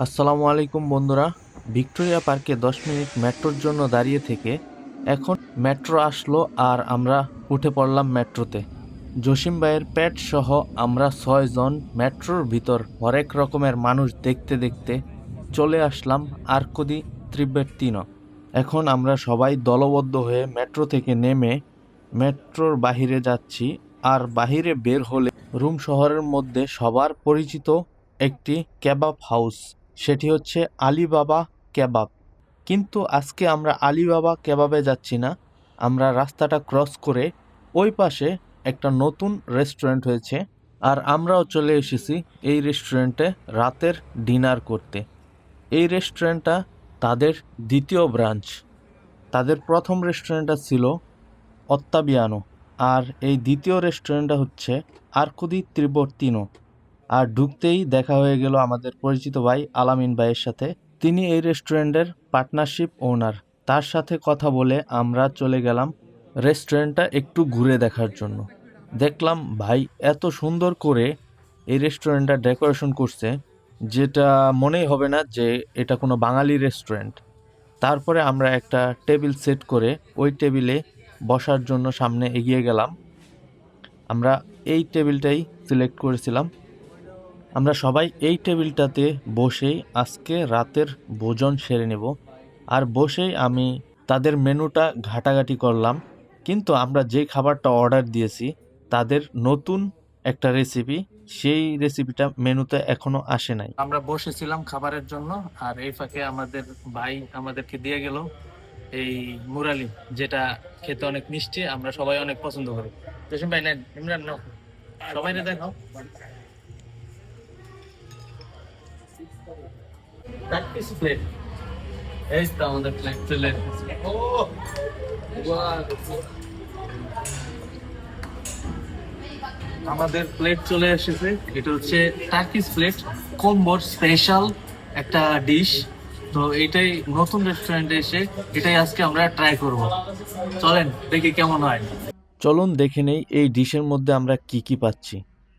আসসালামু আলাইকুম বন্ধুরা। ভিক্টোরিয়া পার্কে 10 মিনিট মেট্রোর জন্য দাঁড়িয়ে থেকে এখন মেট্রো আসলো আর আমরা উঠে পড়লাম মেট্রোতে। জসিম ভাইয়ের পেট সহ আমরা 6 জন মেট্রোর ভিতর হরেক রকমের মানুষ দেখতে দেখতে চলে আসলাম আর্কো দি ত্রিবের্তিনো। এখন আমরা সবাই দলবদ্ধ হয়ে মেট্রো থেকে নেমে মেট্রোর বাহিরে যাচ্ছি। আর বাহিরে বের হলে রুম শহরের মধ্যে সবার পরিচিত একটি কেবাব হাউস, সেটি হচ্ছে আলিবাবা কেবাব। কিন্তু আজকে আমরা আলিবাবা কেবাবে যাচ্ছি না, আমরা রাস্তাটা ক্রস করে ওই পাশে একটা নতুন রেস্টুরেন্ট হয়েছে আর আমরাও চলে এসেছি এই রেস্টুরেন্টে রাতের ডিনার করতে। এই রেস্টুরেন্টটা তাদের দ্বিতীয় ব্রাঞ্চ। তাদের প্রথম রেস্টুরেন্টটা ছিল অত্তাবিয়ানো, আর এই দ্বিতীয় রেস্টুরেন্টটা হচ্ছে আর্কো দি ত্রিবর্তিনো। আর ঢুকতেই দেখা হয়ে গেল আমাদের পরিচিত ভাই আলামিন ভাইয়ের সাথে। তিনি এই রেস্টুরেন্টের পার্টনারশিপ ওনার। তার সাথে কথা বলে আমরা চলে গেলাম রেস্টুরেন্টটা একটু ঘুরে দেখার জন্য। দেখলাম ভাই এত সুন্দর করে এই রেস্টুরেন্টটা ডেকোরেশন করছে, যেটা মনেই হবে না যে এটা কোনো বাঙালি রেস্টুরেন্ট। তারপরে আমরা একটা টেবিল সেট করে ওই টেবিলে বসার জন্য সামনে এগিয়ে গেলাম। আমরা এই টেবিলটাই সিলেক্ট করেছিলাম। আমরা সবাই এই টেবিলটাতে বসেই আজকে রাতের ভোজন সেরে নেব। আর বসেই আমি তাদের মেনুটা ঘাটাঘাটি করলাম, কিন্তু আমরা যে খাবারটা অর্ডার দিয়েছি তাদের নতুন একটা রেসিপি, সেই রেসিপিটা মেনুতে এখনো আসে নাই। আমরা বসেছিলাম খাবারের জন্য, আর এই ফাঁকে আমাদের ভাই আমাদেরকে দিয়ে গেল এই মুরালি, যেটা খেতে অনেক মিষ্টি, আমরা সবাই অনেক পছন্দ করি। জসিম ভাই নেন, ইমরান নাও, সবাই দেখাও। প্র্যাকটিস প্লেট, এই তো আমাদের প্লেট চলে এসেছে। ও বাহ, আমাদের প্লেট চলে এসেছে। এটা হচ্ছে টার্কিশ প্লেট, কম্বোর স্পেশাল একটা ডিশ। তো এটাই নতুন রেস্টুরেন্টে এসে এটাই আজকে আমরা ট্রাই করব। চলেন দেখি কেমন হয়। চলুন দেখে নেই এই ডিশের মধ্যে আমরা কি কি পাচ্ছি।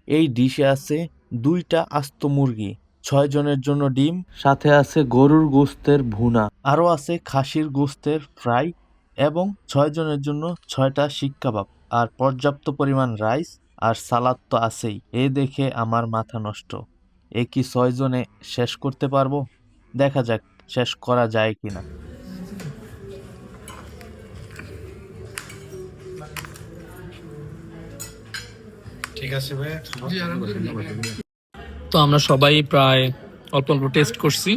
এই ডিশে আছে 2টা আস্ত মুরগি, 6 জনের জন্য ডিম, সাথে আছে গরুর গোস্তের ভুনা, আরও আছে খাসির গোস্তের ফ্রাই, এবং 6 জনের জন্য 6টা শিক কাবাব, আর পর্যাপ্ত পরিমাণ রাইস, আর সালাদ তো আছেই। এ দেখে আমার মাথা নষ্ট। এ কি 6 জনে শেষ করতে পারবো? দেখা যাক শেষ করা যায় কিনা। ঠিক আছে ভাই। তো আমরা সবাই প্রায় অল্প অল্প টেস্ট করছি।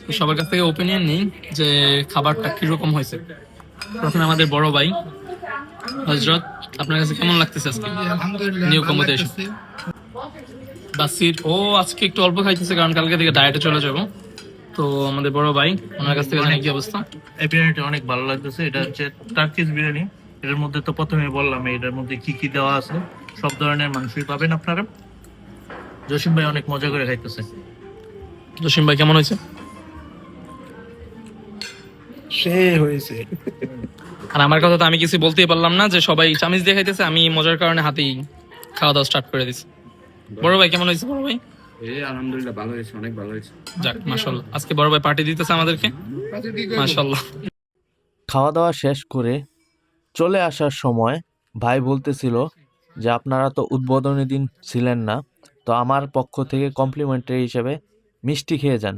তো সবার কাছ থেকে ওপিনিয়ন নিই যে খাবারটা কিরকম হয়েছে। প্রথমে আমাদের বড় ভাই হজরত, আপনার কাছে কেমন লাগতেছে আজকে নিউ কম্বোতে এসে? বাসির ও আজকে একটু অল্প খাইতেছে, কারণ কালকে থেকে ডায়েটে চলে যাব। তো আমাদের বড় ভাই, ওনার কাছ থেকে জানি কি অবস্থা। এই বিরিয়ানিটা অনেক ভালো লাগতেছে। এটা হচ্ছে টার্কিশ বিরিয়ানি। এটার মধ্যে তো প্রথমে বললাম এটার মধ্যে কি কি দেওয়া আছে, সব ধরনের মাংসই পাবেন আপনারা। জসিম ভাই অনেক মজা করে খাইতেছে। জসিম ভাই কেমন হয়েছে? সে হয়েছে। আর আমার কথা তো আমি কিছু বলতেই পারলাম না, যে সবাই চামিচ দিয়ে খাইতেছে, আমি মজার কারণে হাতেই খাওয়া দাওয়া স্টার্ট করে দিছি। বড় ভাই কেমন হয়েছে? বড় ভাই আলহামদুলিল্লাহ ভালো হয়েছে, অনেক ভালো হয়েছে। যাক, মাশাআল্লাহ, আজকে বড় ভাই পার্টি দিতেছে আমাদেরকে, মাশাআল্লাহ। খাওয়া দাওয়া শেষ করে চলে আসার সময় ভাই বলতেছিল যে আপনারা তো উদ্বোধনী দিন ছিলেন না, তো আমার পক্ষ থেকে কমপ্লিমেন্টারি হিসেবে মিষ্টি খেয়ে যান।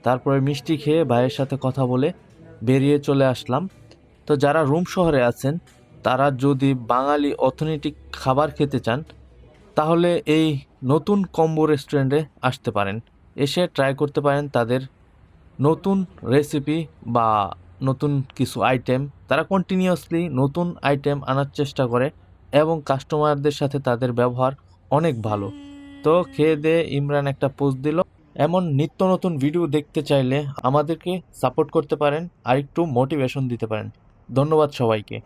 তারপরে মিষ্টি খেয়ে ভাইয়ের সাথে কথা বলে বেরিয়ে চলে আসলাম। তো যারা রুম শহরে আছেন তারা যদি বাঙালি অথেন্টিক খাবার খেতে চান তাহলে এই নতুন কম্বো রেস্টুরেন্টে আসতে পারেন, এসে ট্রাই করতে পারেন তাদের নতুন রেসিপি বা নতুন কিছু আইটেম। তারা কন্টিনিউয়াসলি নতুন আইটেম আনার চেষ্টা করে এবং কাস্টমারদের সাথে তাদের ব্যবহার অনেক ভালো। তো খেয়ে দিয়ে ইমরান একটা পোস্ট দিল। এমন নিত্য নতুন ভিডিও দেখতে চাইলে আমাদেরকে সাপোর্ট করতে পারেন আর একটু মোটিভেশন দিতে পারেন। ধন্যবাদ সবাইকে।